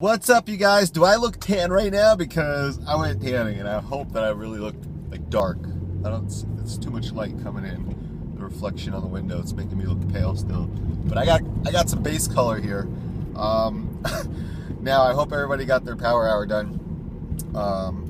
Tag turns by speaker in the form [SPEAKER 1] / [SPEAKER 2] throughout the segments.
[SPEAKER 1] What's up, you guys? Do I look tan right now? Because I went tanning, and I hope that I really look like dark. I don't. It's too much light coming in. The reflection on the window, it's making me look pale still. But I got some base color here. Now I hope everybody got their power hour done.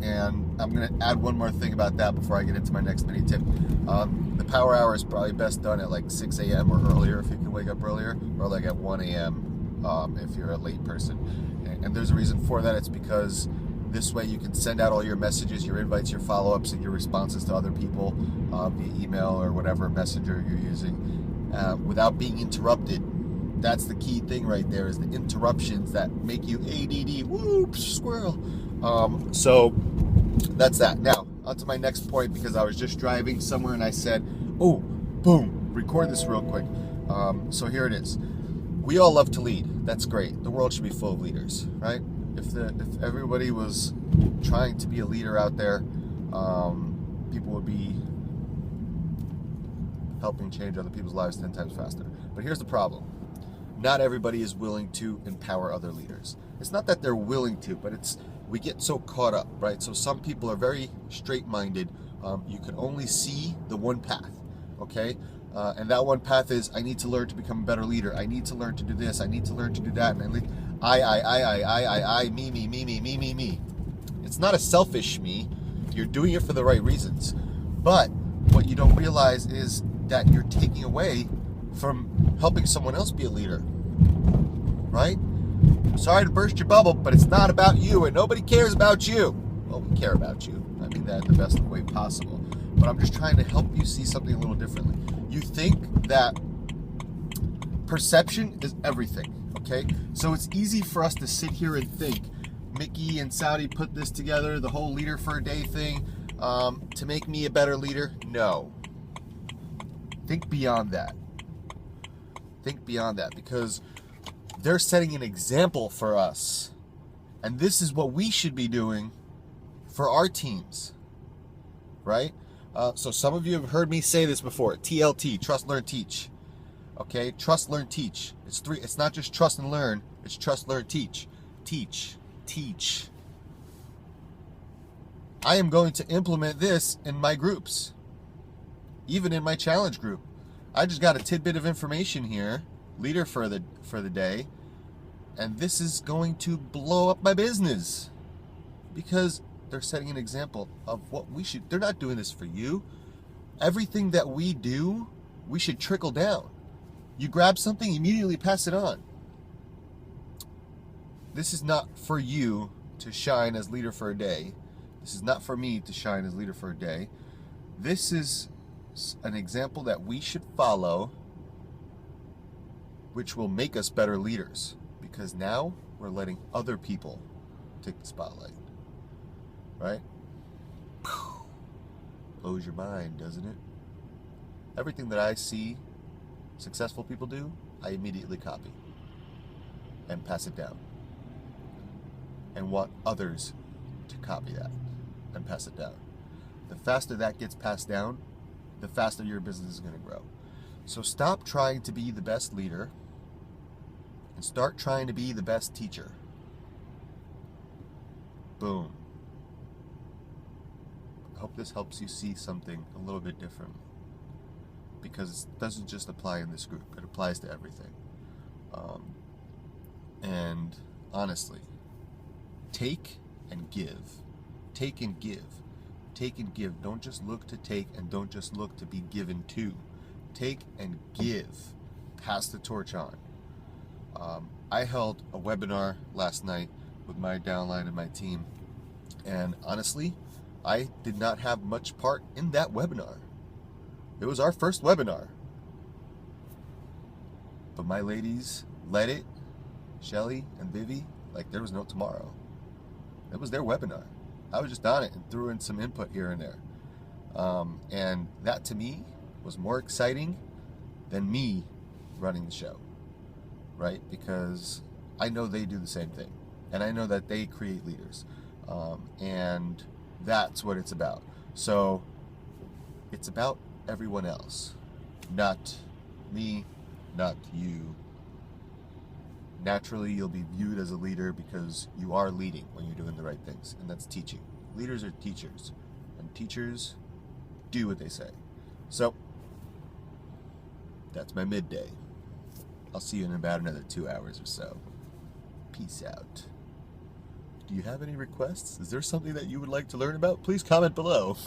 [SPEAKER 1] And I'm gonna add one more thing about that before I get into my next mini tip. The power hour is probably best done at like 6 a.m. or earlier if you can wake up earlier, or like at 1 a.m. If you're a late person. And there's a reason for that. It's because this way you can send out all your messages, your invites, your follow-ups, and your responses to other people via email or whatever messenger you're using without being interrupted. That's the key thing right there, is the interruptions that make you ADD. Whoop, squirrel. So that's that. Now, on to my next point, because I was just driving somewhere and I said, oh, boom, record this real quick. So here it is. We all love to lead. That's great. The world should be full of leaders, right? If everybody was trying to be a leader out there, people would be helping change other people's lives 10 times faster. But here's the problem. Not everybody is willing to empower other leaders. It's not that they're willing to, but we get so caught up, right? So some people are very straight-minded. You can only see the one path, okay? And that one path is, I need to learn to become a better leader. I need to learn to do this. I need to learn to do that. And I, me. It's not a selfish me. You're doing it for the right reasons. But what you don't realize is that you're taking away from helping someone else be a leader, right? Sorry to burst your bubble, but it's not about you, and nobody cares about you. Well, we care about you. I mean that in the best way possible. But I'm just trying to help you see something a little differently. You think that perception is everything, okay? So it's easy for us to sit here and think, Mickey and Saudi put this together, the whole leader for a day thing, to make me a better leader. No. Think beyond that. Think beyond that, because they're setting an example for us. And this is what we should be doing for our teams, right? So some of you have heard me say this before. TLT, trust, learn, teach. Okay, trust, learn, teach. It's not just trust and learn. It's trust, learn, teach. Teach. I am going to implement this in my groups, even in my challenge group. I just got a tidbit of information here, leader for the day, and this is going to blow up my business, because they're setting an example of what we should. They're not doing this for you. Everything that we do, we should trickle down. You grab something, immediately pass it on. This is not for you to shine as leader for a day. This is not for me to shine as leader for a day. This is an example that we should follow, which will make us better leaders, because now we're letting other people take the spotlight. Right? Blows your mind, doesn't it? Everything that I see successful people do, I immediately copy and pass it down, and want others to copy that and pass it down. The faster that gets passed down, the faster your business is going to grow. So stop trying to be the best leader and start trying to be the best teacher. Boom. I hope this helps you see something a little bit differently, because it doesn't just apply in this group. It applies to everything. And honestly, take and give. Take and give. Take and give. Don't just look to take, and don't just look to be given to. Take and give. Pass the torch on. I held a webinar last night with my downline and my team, and honestly, I did not have much part in that webinar. It was our first webinar. But my ladies led it, Shelly and Vivi, like there was no tomorrow. It was their webinar. I was just on it and threw in some input here and there. And that to me was more exciting than me running the show, right? Because I know they do the same thing. And I know that they create leaders. And that's what it's about. So it's about everyone else, not me, not you, naturally you'll be viewed as a leader because you are leading when you're doing the right things, and that's teaching. Leaders are teachers, and teachers do what they say. So that's my midday. I'll see you in about another 2 hours or so. Peace out. Do you have any requests? Is there something that you would like to learn about? Please comment below.